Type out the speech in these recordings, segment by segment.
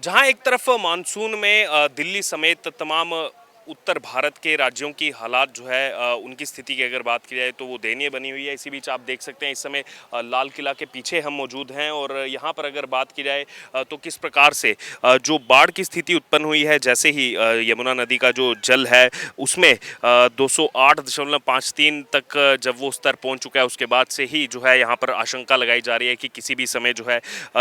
जहां एक तरफ मानसून में दिल्ली समेत तमाम उत्तर भारत के राज्यों की हालात जो है उनकी स्थिति की अगर बात की जाए तो वो दयनीय बनी हुई है। इसी बीच आप देख सकते हैं इस समय लाल किला के पीछे हम मौजूद हैं और यहाँ पर अगर बात की जाए तो किस प्रकार से जो बाढ़ की स्थिति उत्पन्न हुई है, जैसे ही यमुना नदी का जो जल है उसमें 208.53 तक जब वो स्तर पहुँच चुका है, उसके बाद से ही जो है यहाँ पर आशंका लगाई जा रही है कि किसी भी समय जो है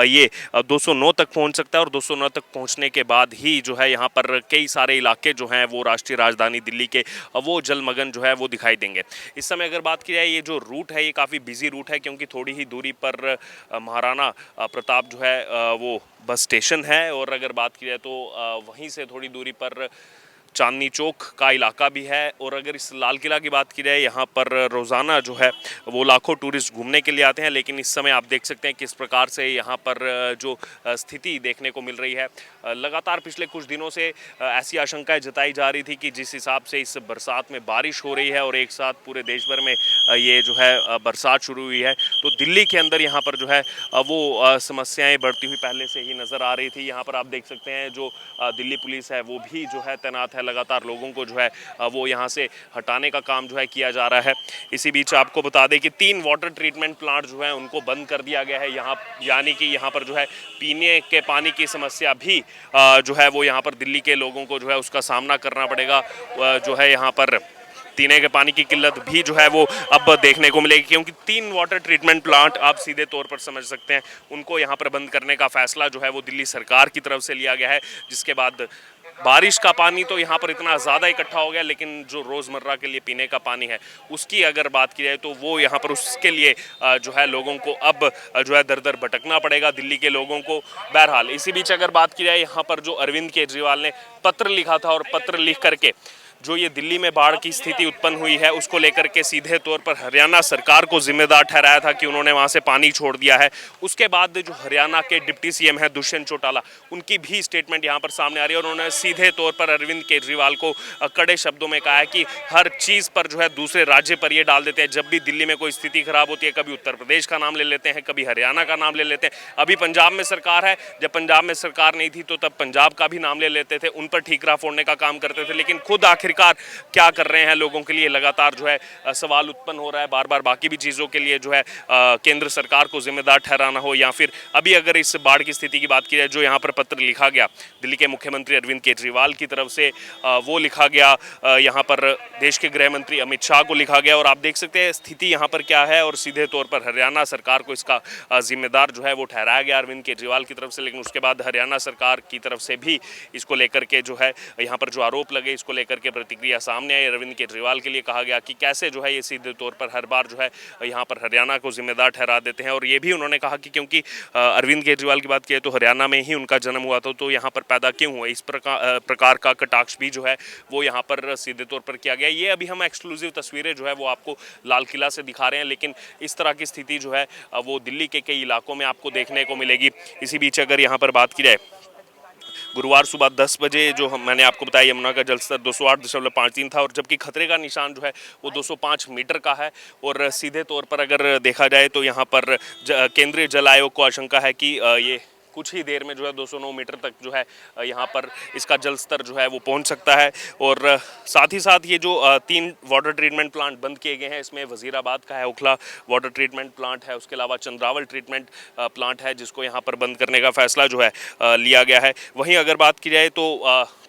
ये 209 तक पहुंच सकता है और 209 तक पहुंचने के बाद ही जो है यहाँ पर कई सारे इलाके जो हैं वो राष्ट्रीय राजधानी दिल्ली के वो जलमग्न जो है वो दिखाई देंगे। इस समय अगर बात की जाए ये जो रूट है ये काफ़ी बिजी रूट है, क्योंकि थोड़ी ही दूरी पर महाराणा प्रताप जो है वो बस स्टेशन है और अगर बात की जाए तो वहीं से थोड़ी दूरी पर चांदनी चौक का इलाका भी है। और अगर इस लाल किला की बात की जाए, यहाँ पर रोज़ाना जो है वो लाखों टूरिस्ट घूमने के लिए आते हैं, लेकिन इस समय आप देख सकते हैं किस प्रकार से यहाँ पर जो स्थिति देखने को मिल रही है। लगातार पिछले कुछ दिनों से ऐसी आशंकाएं जताई जा रही थी कि जिस हिसाब से इस बरसात में बारिश हो रही है और एक साथ पूरे देश भर में ये जो है बरसात शुरू हुई है, तो दिल्ली के अंदर यहाँ पर जो है वो समस्याएं बढ़ती हुई पहले से ही नज़र आ रही थी। यहाँ पर आप देख सकते हैं जो दिल्ली पुलिस है वो भी जो है तैनात है, लगातार लोगों को जो है वो यहाँ से हटाने का काम जो है किया जा रहा है। इसी बीच आपको बता दें कि 3 वाटर ट्रीटमेंट प्लांट जो है उनको बंद कर दिया गया है यहाँ, यानी कि यहाँ पर जो है पीने के पानी की समस्या भी जो है वो यहाँ पर दिल्ली के लोगों को जो है उसका सामना करना पड़ेगा। जो है यहाँ पर पीने के पानी की किल्लत भी जो है वो अब देखने को मिलेगी, क्योंकि 3 वाटर ट्रीटमेंट प्लांट आप सीधे तौर पर समझ सकते हैं उनको यहाँ पर बंद करने का फैसला जो है वो दिल्ली सरकार की तरफ से लिया गया है। जिसके बाद बारिश का पानी तो यहाँ पर इतना ज़्यादा इकट्ठा हो गया, लेकिन जो रोज़मर्रा के लिए पीने का पानी है उसकी अगर बात की जाए तो वो यहाँ पर उसके लिए जो है लोगों को अब जो है दर दर भटकना पड़ेगा, दिल्ली के लोगों को। बहरहाल इसी बीच अगर बात की जाए, यहाँ पर जो अरविंद केजरीवाल ने पत्र लिखा था और पत्र लिख करके जो ये दिल्ली में बाढ़ की स्थिति उत्पन्न हुई है उसको लेकर के सीधे तौर पर हरियाणा सरकार को जिम्मेदार ठहराया था कि उन्होंने वहां से पानी छोड़ दिया है। उसके बाद जो हरियाणा के डिप्टी सीएम है दुष्यंत चौटाला, उनकी भी स्टेटमेंट यहां पर सामने आ रही है और उन्होंने सीधे तौर पर अरविंद केजरीवाल को कड़े शब्दों में कहा है कि हर चीज़ पर जो है दूसरे राज्य पर ये डाल देते हैं। जब भी दिल्ली में कोई स्थिति खराब होती है, कभी उत्तर प्रदेश का नाम ले लेते हैं, कभी हरियाणा का नाम ले लेते हैं। अभी पंजाब में सरकार है, जब पंजाब में सरकार नहीं थी तो तब पंजाब का भी नाम ले लेते थे, उन पर ठीकरा फोड़ने का काम करते थे। लेकिन खुद आखिरकार क्या कर रहे हैं लोगों के लिए लगातार जो है सवाल उत्पन्न हो रहा है। बार बार बाकी भी चीज़ों के लिए जो है केंद्र सरकार को जिम्मेदार ठहराना हो, या फिर अभी अगर इस बाढ़ की स्थिति की बात की जाए, जो यहाँ पर पत्र लिखा गया दिल्ली के मुख्यमंत्री अरविंद केजरीवाल की तरफ से, वो लिखा गया यहाँ पर देश के गृह मंत्री अमित शाह को लिखा गया। और आप देख सकते हैं स्थिति यहाँ पर क्या है और सीधे तौर पर हरियाणा सरकार को इसका जिम्मेदार जो है वो ठहराया गया अरविंद केजरीवाल की तरफ से। लेकिन उसके बाद हरियाणा सरकार की तरफ से भी इसको लेकर के जो है यहाँ पर जो आरोप लगे, इसको लेकर के प्रतिक्रिया सामने आई। अरविंद केजरीवाल के लिए कहा गया कि कैसे जो है ये सीधे तौर पर हर बार जो है यहाँ पर हरियाणा को जिम्मेदार ठहरा देते हैं। और ये भी उन्होंने कहा कि क्योंकि अरविंद केजरीवाल की बात की तो हरियाणा में ही उनका जन्म हुआ था, तो यहाँ पर पैदा क्यों हुआ, इस प्रकार का कटाक्ष भी जो है वो यहाँ पर सीधे तौर पर किया गया। ये अभी हम एक्सक्लूसिव तस्वीरें जो है वो आपको लाल किला से दिखा रहे हैं, लेकिन इस तरह की स्थिति जो है वो दिल्ली के कई इलाकों में आपको देखने को मिलेगी। इसी बीच अगर यहाँ पर बात की जाए, गुरुवार सुबह 10 बजे जो मैंने आपको बताया यमुना का जलस्तर 208.53 था, और जबकि खतरे का निशान जो है वो 205 मीटर का है। और सीधे तौर पर अगर देखा जाए तो यहाँ पर केंद्रीय जल आयोग को आशंका है कि ये कुछ ही देर में जो है 209 मीटर तक जो है यहाँ पर इसका जल स्तर जो है वो पहुँच सकता है। और साथ ही साथ ये जो 3 वाटर ट्रीटमेंट प्लांट बंद किए गए हैं, इसमें वजीराबाद का है ओखला वाटर ट्रीटमेंट प्लांट है, उसके अलावा चंद्रावल ट्रीटमेंट प्लांट है जिसको यहाँ पर बंद करने का फैसला जो है लिया गया है। वहीं अगर बात की जाए तो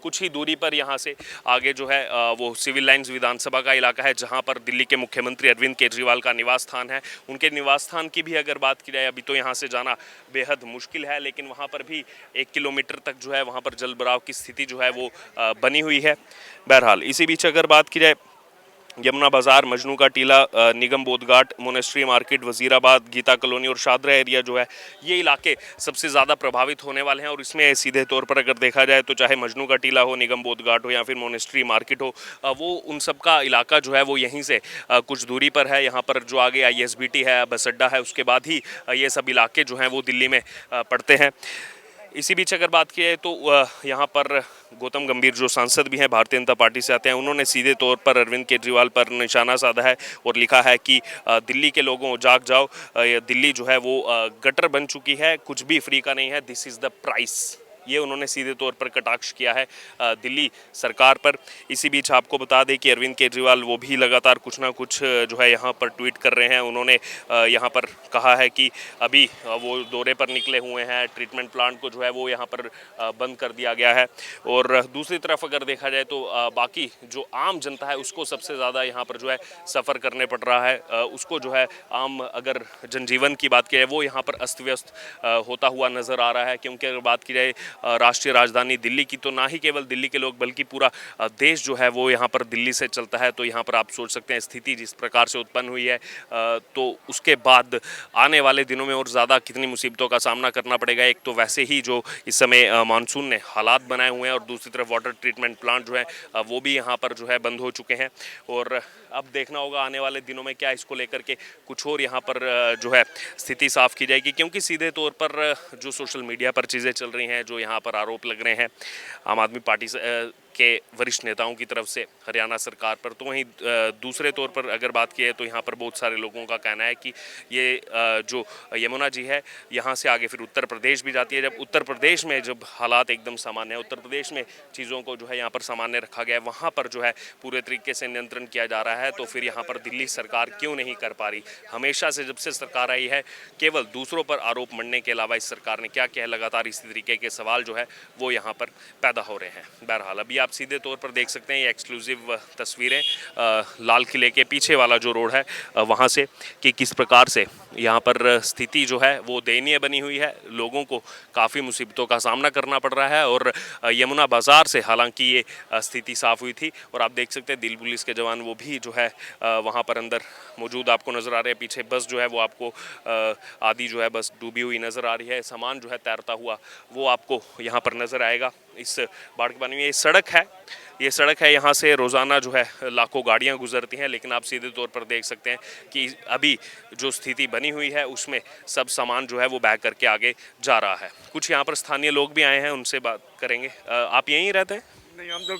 कुछ ही दूरी पर यहाँ से आगे जो है वो सिविल लाइंस विधानसभा का इलाका है, जहाँ पर दिल्ली के मुख्यमंत्री अरविंद केजरीवाल का निवास स्थान है। उनके निवास स्थान की भी अगर बात की जाए, अभी तो यहाँ से जाना बेहद मुश्किल है, लेकिन वहाँ पर भी 1 किलोमीटर तक जो है वहाँ पर जल भराव की स्थिति जो है वो बनी हुई है। बहरहाल इसी बीच अगर बात की जाए, यमुना बाज़ार, Majnu ka Tila, Nigam Bodhghat, monastery market, Wazirabad, Geeta colony और शादरा एरिया जो है ये इलाके सबसे ज़्यादा प्रभावित होने वाले हैं। और इसमें सीधे तौर पर अगर देखा जाए तो चाहे मजनू का टीला हो, निगम बोधघाट हो या फिर मोनेस्ट्री मार्केट हो, वो उन सब का इलाका जो है वो यहीं से कुछ दूरी पर है। यहाँ पर जो आगे ISBT है, बस अड्डा है, उसके बाद ही ये सब इलाके जो हैं वो दिल्ली में पड़ते हैं। इसी बीच अगर बात की जाए तो यहाँ पर गौतम गंभीर जो सांसद भी हैं, भारतीय जनता पार्टी से आते हैं, उन्होंने सीधे तौर पर अरविंद केजरीवाल पर निशाना साधा है और लिखा है कि दिल्ली के लोगों जाग जाओ, दिल्ली जो है वो गटर बन चुकी है, कुछ भी फ्री का नहीं है, दिस इज़ द प्राइस। ये उन्होंने सीधे तौर पर कटाक्ष किया है दिल्ली सरकार पर। इसी बीच आपको बता दें कि अरविंद केजरीवाल वो भी लगातार कुछ ना कुछ जो है यहाँ पर ट्वीट कर रहे हैं। उन्होंने यहाँ पर कहा है कि अभी वो दौरे पर निकले हुए हैं, ट्रीटमेंट प्लांट को जो है वो यहाँ पर बंद कर दिया गया है। और दूसरी तरफ अगर देखा जाए तो बाकी जो आम जनता है उसको सबसे ज़्यादा यहाँ पर जो है सफ़र करने पड़ रहा है। उसको जो है आम अगर जनजीवन की बात की जाए वो यहाँ पर अस्त व्यस्त होता हुआ नज़र आ रहा है। क्योंकि अगर बात की जाए राष्ट्रीय राजधानी दिल्ली की, तो ना ही केवल दिल्ली के लोग बल्कि पूरा देश जो है वो यहाँ पर दिल्ली से चलता है। तो यहाँ पर आप सोच सकते हैं स्थिति जिस प्रकार से उत्पन्न हुई है, तो उसके बाद आने वाले दिनों में और ज़्यादा कितनी मुसीबतों का सामना करना पड़ेगा। एक तो वैसे ही जो इस समय मानसून ने हालात बनाए हुए हैं, और दूसरी तरफ वाटर ट्रीटमेंट प्लांट जो है वो भी यहाँ पर जो है बंद हो चुके हैं। और अब देखना होगा आने वाले दिनों में क्या इसको लेकर के कुछ और यहाँ पर जो है स्थिति साफ की जाएगी। क्योंकि सीधे तौर पर जो सोशल मीडिया पर चीज़ें चल रही हैं, जो यहाँ पर आरोप लग रहे हैं आम आदमी पार्टी के वरिष्ठ नेताओं की तरफ से हरियाणा सरकार पर, तो वहीं दूसरे तौर पर अगर बात की है तो यहाँ पर बहुत सारे लोगों का कहना है कि ये जो यमुना जी है यहाँ से आगे फिर उत्तर प्रदेश भी जाती है। जब उत्तर प्रदेश में जब हालात एकदम सामान्य है, उत्तर प्रदेश में चीज़ों को जो है यहाँ पर सामान्य रखा गया है, वहाँ पर जो है पूरे तरीके से नियंत्रण किया जा रहा है, तो फिर यहाँ पर दिल्ली सरकार क्यों नहीं कर पा रही। हमेशा से जब से सरकार आई है केवल दूसरों पर आरोप मढ़ने के अलावा इस सरकार ने क्या किया है, लगातार इसी तरीके के सवाल जो है वो यहाँ पर पैदा हो रहे हैं। बहरहाल अभी आप सीधे तौर पर देख सकते हैं ये एक्सक्लूसिव तस्वीरें लाल किले के पीछे वाला जो रोड है वहाँ से, कि किस प्रकार से यहाँ पर स्थिति जो है वो दयनीय बनी हुई है। लोगों को काफ़ी मुसीबतों का सामना करना पड़ रहा है। और यमुना बाज़ार से हालांकि ये स्थिति साफ़ हुई थी, और आप देख सकते हैं दिल्ली पुलिस के जवान वो भी जो है वहाँ पर अंदर मौजूद आपको नज़र आ रहे हैं। पीछे बस जो है वो आपको आधी जो है बस डूबी हुई नज़र आ रही है, सामान जो है तैरता हुआ वो आपको यहाँ पर नज़र आएगा इस बाढ़ के पानी में। ये सड़क है यहाँ से रोज़ाना जो है लाखों गाड़ियाँ गुजरती हैं, लेकिन आप सीधे तौर पर देख सकते हैं कि अभी जो स्थिति बनी हुई है उसमें सब सामान जो है वो बैग करके आगे जा रहा है। कुछ यहाँ पर स्थानीय लोग भी आए हैं, उनसे बात करेंगे। आप यहीं रहते हैं? नहीं, हम तो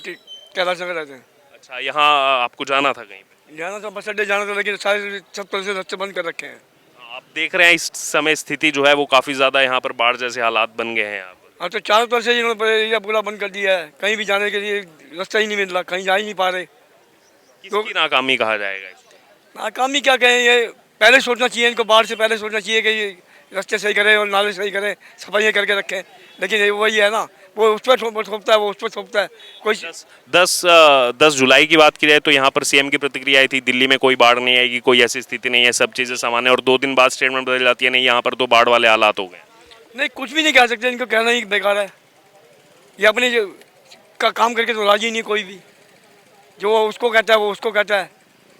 कैलाश नगर रहते हैं। अच्छा, यहाँ आपको जाना था कहीं पे? जाना था, बस अड्डे जाना था, लेकिन सारे सब तरह से रास्ते बंद कर रखे हैं। आप देख रहे हैं इस समय स्थिति जो है वो काफ़ी ज़्यादा यहाँ पर बाढ़ जैसे हालात बन गए हैं यहाँ पर। अब तो चारों तरफ से इन्होंने एरिया पूरा बंद कर दिया है, कहीं भी जाने के लिए रास्ता ही नहीं मिल रहा, कहीं जा ही नहीं पा रहे। किसकी नाकामी कहा जाएगा इसको? नाकामी क्या कहें, ये पहले सोचना चाहिए, इनको बाढ़ से पहले सोचना चाहिए कि ये रास्ते सही करें और नाले सही करें, सफाइयाँ करके रखें। लेकिन ये वही है ना, वो उस पर थोपता है, वो उस पर थोपता है। कोई 10 जुलाई की बात की जाए तो यहाँ पर सीएम की प्रतिक्रिया आई थी, दिल्ली में कोई बाढ़ नहीं आएगी, कोई ऐसी स्थिति नहीं है, सब चीज़ें सामान्य। और 2 दिन बाद स्टेटमेंट बदल जाती है, नहीं यहाँ पर तो बाढ़ वाले हालात हो गए। नहीं, कुछ भी नहीं कह सकते, इनको कहना ही बेकार है। ये अपने का काम करके तो राजी नहीं कोई भी, जो उसको कहता है वो उसको कहता है।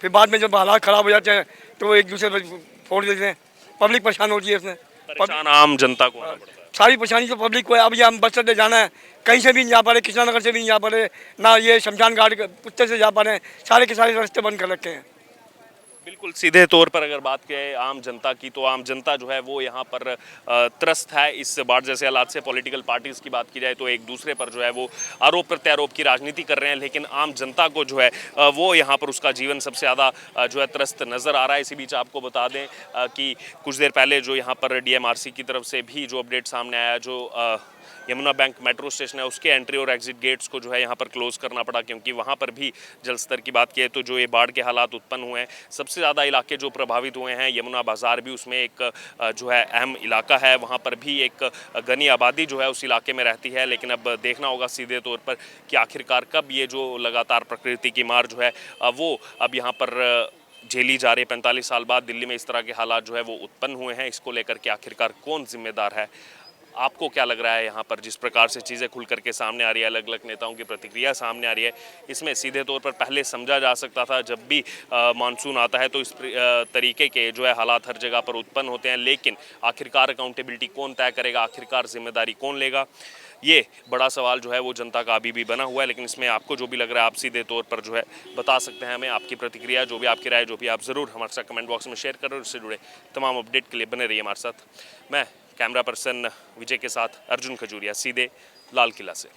फिर बाद में जब हालात ख़राब हो जाते हैं तो वो एक दूसरे पर फोड़ देते हैं, पब्लिक परेशान होती है इसमें। परेशान आम जनता को होना पड़ता है। सारी परेशानी तो पब्लिक को है। अब ये हम बस अड्डे जाना है, कहीं से भी नहीं जा पा रहे, कृष्णा नगर से भी नहीं जा पा रहे, ना ये शमशान घाट कुत्ते से जा पा रहे हैं, सारे के सारे रास्ते बंद कर रखे हैं। बिल्कुल सीधे तौर पर अगर बात करें आम जनता की, तो आम जनता जो है वो यहाँ पर त्रस्त है इस बाढ़ जैसे हालात से। पॉलिटिकल पार्टीज़ की बात की जाए तो एक दूसरे पर जो है वो आरोप प्रत्यारोप की राजनीति कर रहे हैं, लेकिन आम जनता को जो है वो यहाँ पर उसका जीवन सबसे ज़्यादा जो है त्रस्त नज़र आ रहा है। इसी बीच आपको बता दें कि कुछ देर पहले जो यहाँ पर डीएमआरसी की तरफ से भी जो अपडेट सामने आया, जो यमुना बैंक मेट्रो स्टेशन है उसके एंट्री और एग्जिट गेट्स को जो है यहाँ पर क्लोज़ करना पड़ा, क्योंकि वहाँ पर भी जल स्तर की बात की है तो जो ये बाढ़ के हालात उत्पन्न हुए हैं, सबसे ज़्यादा इलाके जो प्रभावित हुए हैं यमुना बाज़ार भी उसमें एक जो है अहम इलाका है। वहाँ पर भी एक घनी आबादी जो है उस इलाके में रहती है। लेकिन अब देखना होगा सीधे तौर पर कि आखिरकार कब ये जो लगातार प्रकृति की मार जो है वो अब यहाँ पर झेली जा रही है। 45 साल बाद दिल्ली में इस तरह के हालात जो है वो उत्पन्न हुए हैं, इसको लेकर के आखिरकार कौन जिम्मेदार है? आपको क्या लग रहा है यहाँ पर जिस प्रकार से चीज़ें खुल करके सामने आ रही है, अलग अलग नेताओं की प्रतिक्रिया सामने आ रही है, इसमें सीधे तौर पर पहले समझा जा सकता था जब भी मानसून आता है तो इस तरीके के जो है हालात हर जगह पर उत्पन्न होते हैं, लेकिन आखिरकार अकाउंटेबिलिटी कौन तय करेगा, आखिरकार जिम्मेदारी कौन लेगा, ये बड़ा सवाल जो है वो जनता का अभी भी बना हुआ है। लेकिन इसमें आपको जो भी लग रहा है आप सीधे तौर पर जो है बता सकते हैं हमें। आपकी प्रतिक्रिया जो भी, आपकी राय जो भी, आप ज़रूर हमारे साथ कमेंट बॉक्स में शेयर करें। इससे जुड़े तमाम अपडेट के लिए बने रहिए हमारे साथ। मैं कैमरा पर्सन विजय के साथ अर्जुन खजूरिया, सीधे लाल किला से।